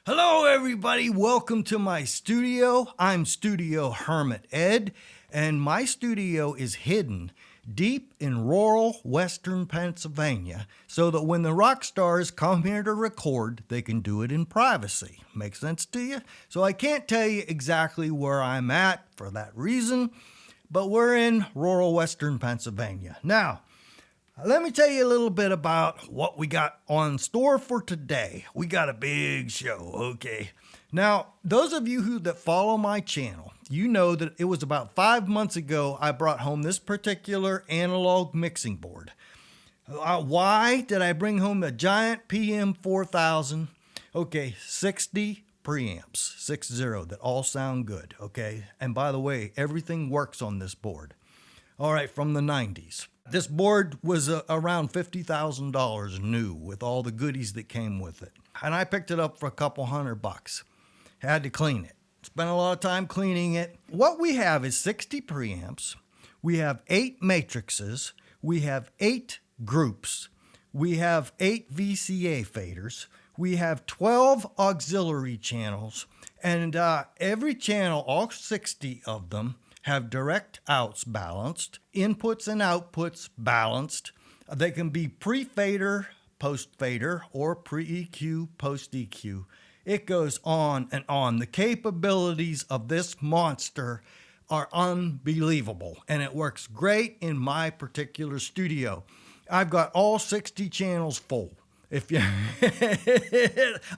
Hello everybody, welcome to my studio. I'm Studio Hermit Ed, and my studio is hidden deep in rural western Pennsylvania so that when the rock stars come here to record, they can do it in privacy. Make sense to you? So I can't tell you exactly where I'm at for that reason, but we're in rural western Pennsylvania. Now, let me tell you a little bit about what we got on store for today. We got a big show, okay? Now, those of you that follow my channel, you know that it was about 5 months ago I brought home this particular analog mixing board. Why did I bring home a giant PM4000? Okay, 60 preamps, 60, that all sound good, okay? And by the way, everything works on this board. All right, from the 90s. This board was around $50,000 new with all the goodies that came with it. And I picked it up for a couple $100. Had to clean it. Spent a lot of time cleaning it. What we have is 60 preamps. We have 8 matrices. We have 8 groups. We have 8 VCA faders. We have 12 auxiliary channels. And every channel, all 60 of them, have direct outs balanced, inputs and outputs balanced. They can be pre-fader, post-fader, or pre-EQ, post-EQ. It goes on and on. The capabilities of this monster are unbelievable, and it works great in my particular studio. I've got all 60 channels full. If you,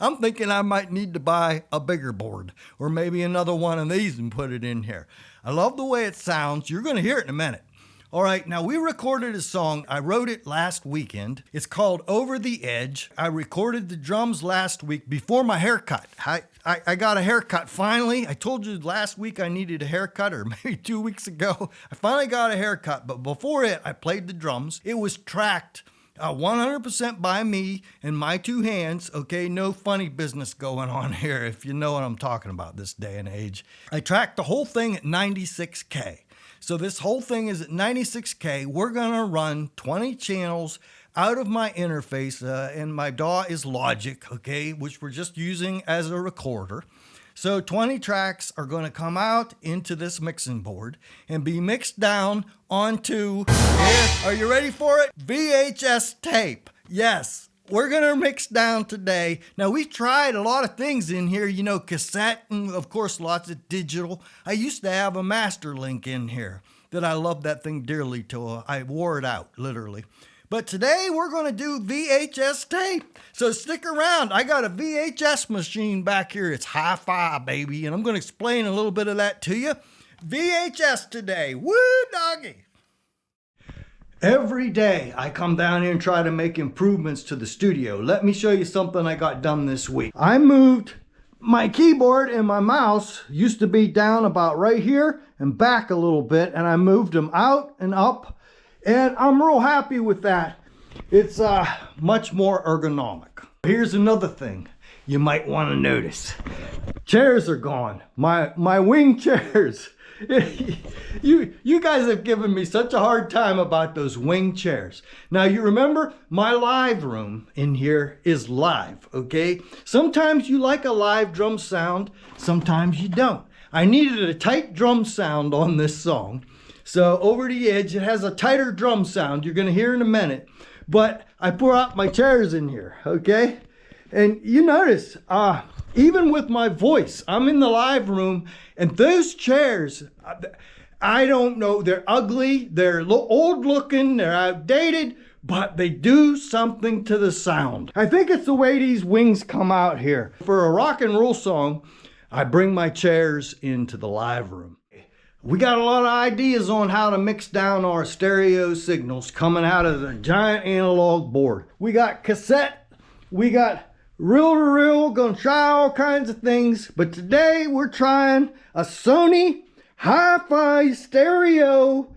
I'm thinking I might need to buy a bigger board or maybe another one of these and put it in here. I love the way it sounds. You're going to hear it in a minute. All right, now we recorded a song. I wrote it last weekend. It's called Over the Edge. I recorded the drums last week before my haircut. I got a haircut finally. I told you last week I needed a haircut, or maybe 2 weeks ago. I finally got a haircut, but before it, I played the drums. It was tracked 100% by me and my 2 hands, okay? No funny business going on here, if you know what I'm talking about this day and age. I tracked the whole thing at 96K. So this whole thing is at 96K. We're gonna run 20 channels out of my interface, and my DAW is Logic, okay, which we're just using as a recorder. So 20 tracks are going to come out into this mixing board and be mixed down onto, are you ready for it? VHS tape. Yes, we're going to mix down today. Now, we tried a lot of things in here, you know, cassette and, of course, lots of digital. I used to have a master link in here that I loved that thing dearly till I wore it out, literally. But today we're going to do VHS tape. So stick around. I got a VHS machine back here. It's hi-fi, baby. And I'm going to explain a little bit of that to you. VHS today. Woo, doggy. Every day I come down here and try to make improvements to the studio. Let me show you something I got done this week. I moved my keyboard and my mouse. Used to be down about right here and back a little bit. And I moved them out and up. And I'm real happy with that. It's much more ergonomic. Here's another thing you might want to notice. Chairs are gone. My wing chairs. You guys have given me such a hard time about those wing chairs. Now you remember my live room in here is live, okay? Sometimes you like a live drum sound, sometimes you don't. I needed a tight drum sound on this song. So Over the Edge, it has a tighter drum sound. You're going to hear in a minute. But I pour out my chairs in here, okay? And you notice, even with my voice, I'm in the live room, and those chairs, I don't know, they're ugly, they're old looking, they're outdated, but they do something to the sound. I think it's the way these wings come out here. For a rock and roll song, I bring my chairs into the live room. We got a lot of ideas on how to mix down our stereo signals coming out of the giant analog board. We got cassette, we got reel-to-reel, gonna try all kinds of things, but today we're trying a Sony hi-fi stereo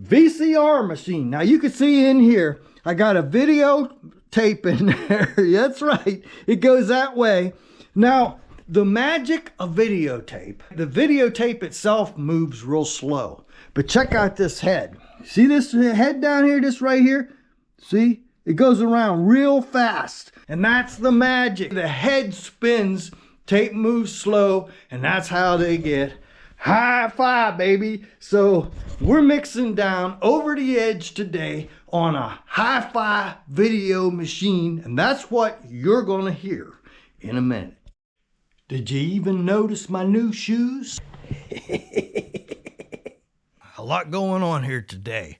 VCR machine. Now you can see in here, I got a video tape in there. That's right, it goes that way. Now, the magic of videotape. The videotape itself moves real slow. But check out this head. See this head down here, this right here? See? It goes around real fast. And that's the magic. The head spins Tape moves slow, and that's how they get hi-fi, baby. So we're mixing down over the edge today on a hi-fi video machine, and that's what you're gonna hear in a minute. Did you even notice my new shoes? A lot going on here today.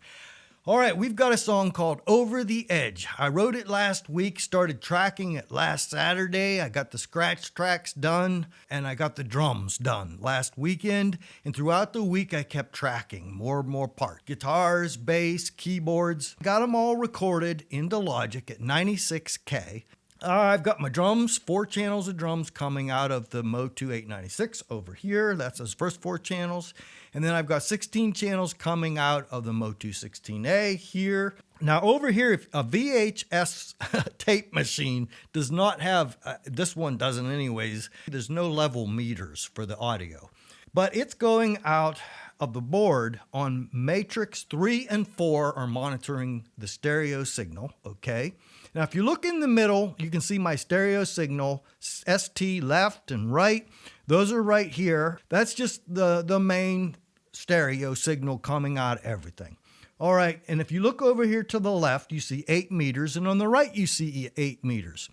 All right, we've got a song called Over the Edge. I wrote it last week, started tracking it last Saturday. I got the scratch tracks done, and I got the drums done last weekend. And throughout the week, I kept tracking more and more parts. Guitars, bass, keyboards. Got them all recorded into Logic at 96K. I've got my drums, 4 channels of drums coming out of the Motu 896 over here. That's those first 4 channels. And then I've got 16 channels coming out of the Motu 16A here. Now over here, if a VHS tape machine does not have, this one doesn't anyways, there's no level meters for the audio. But it's going out of the board on matrix 3 and 4 are monitoring the stereo signal, okay? Now, if you look in the middle, you can see my stereo signal, ST left and right. Those are right here. That's just the main stereo signal coming out of everything. All right, and if you look over here to the left, you see 8 meters, and on the right, you see 8 meters.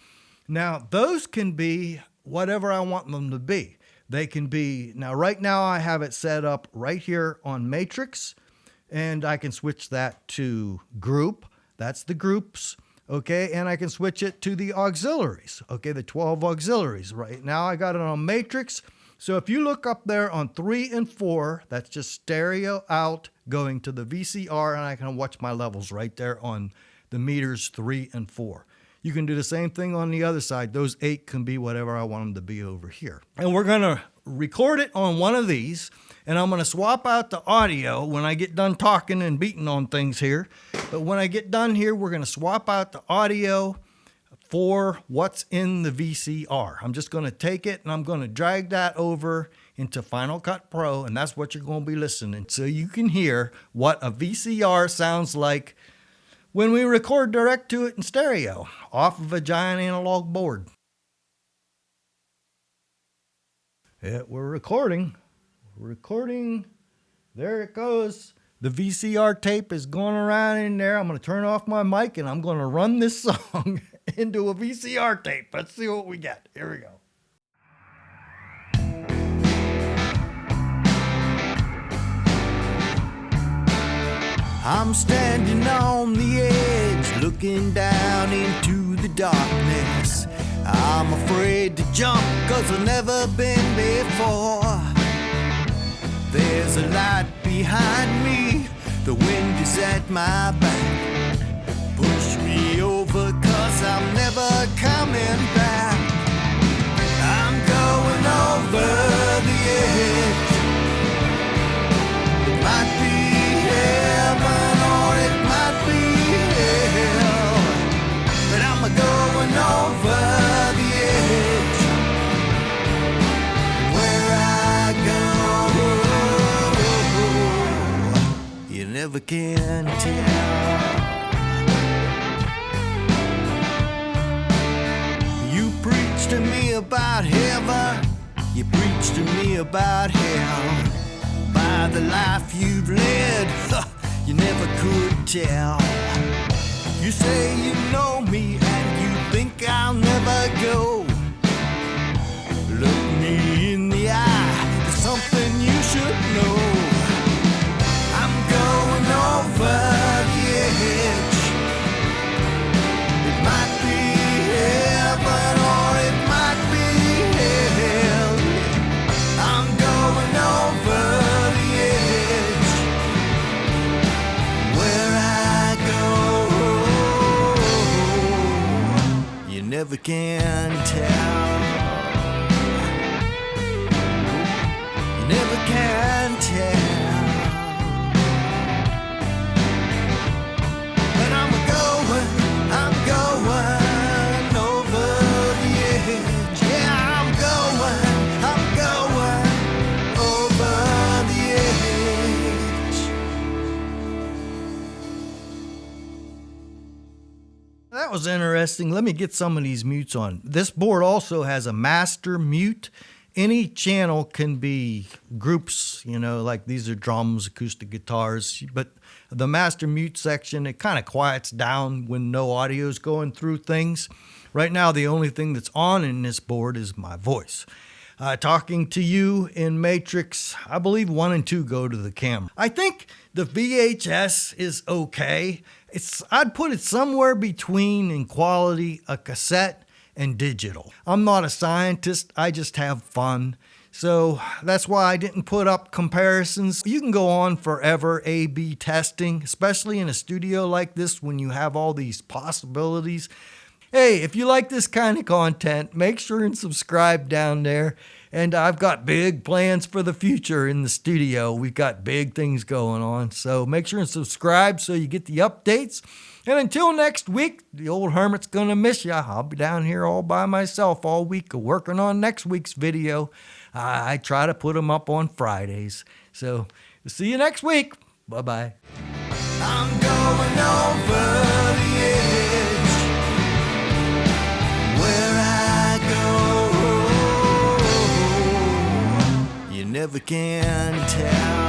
Now, those can be whatever I want them to be. They can be, now right now I have it set up right here on matrix, and I can switch that to group. That's the groups. Okay, and I can switch it to the auxiliaries. Okay, the 12 auxiliaries. Right now I got it on matrix. So if you look up there on 3 and 4, that's just stereo out going to the VCR, and I can watch my levels right there on the meters 3 and 4. You can do the same thing on the other side. Those 8 can be whatever I want them to be over here. And we're gonna record it on one of these, and I'm gonna swap out the audio when I get done talking and beating on things here. But when I get done here, we're gonna swap out the audio for what's in the VCR. I'm just gonna take it and I'm gonna drag that over into Final Cut Pro, and that's what you're gonna be listening. So you can hear what a VCR sounds like when we record direct to it in stereo off of a giant analog board. Yeah, we're recording. We're recording. There it goes. The VCR tape is going around in there. I'm going to turn off my mic and I'm going to run this song into a VCR tape. Let's see what we get. Here we go. I'm standing on the edge, looking down into the darkness. I'm afraid to jump, 'cause I've never been before. There's a light behind me, the wind is at my back. Push me over, 'cause I'm never coming back. I'm going over the edge. It might be heaven or it might be hell, but I'm going over the edge. Where I go, you never can tell. You preach to me about heaven, you preach to me about hell. By the life you've led, you never could tell. You say you know me and you think I'll never go. Look me in the eye, there's something you should know. I'm going over the edge. It might be heaven or it might be hell. I'm going over the edge. Where I go, you never can tell. that was interesting. Let me get some of these mutes on. This board also has a master mute. Any channel can be groups, like these are drums, acoustic guitars, but the master mute section, it kind of quiets down when no audio is going through things. Right now, the only thing that's on in this board is my voice. Talking to you in Matrix, I believe 1 and 2 go to the camera. I think the VHS is okay. I'd put it somewhere between in quality a cassette and digital. I'm not a scientist, I just have fun. So that's why I didn't put up comparisons. You can go on forever A/B testing, especially in a studio like this when you have all these possibilities. Hey, if you like this kind of content, make sure and subscribe down there. And I've got big plans for the future in the studio. We've got big things going on. So make sure and subscribe so you get the updates. And until next week, the old Hermit's gonna miss ya. I'll be down here all by myself all week working on next week's video. I try to put them up on Fridays. So see you next week. Bye-bye. I'm going over the edge. Where I go, you never can tell.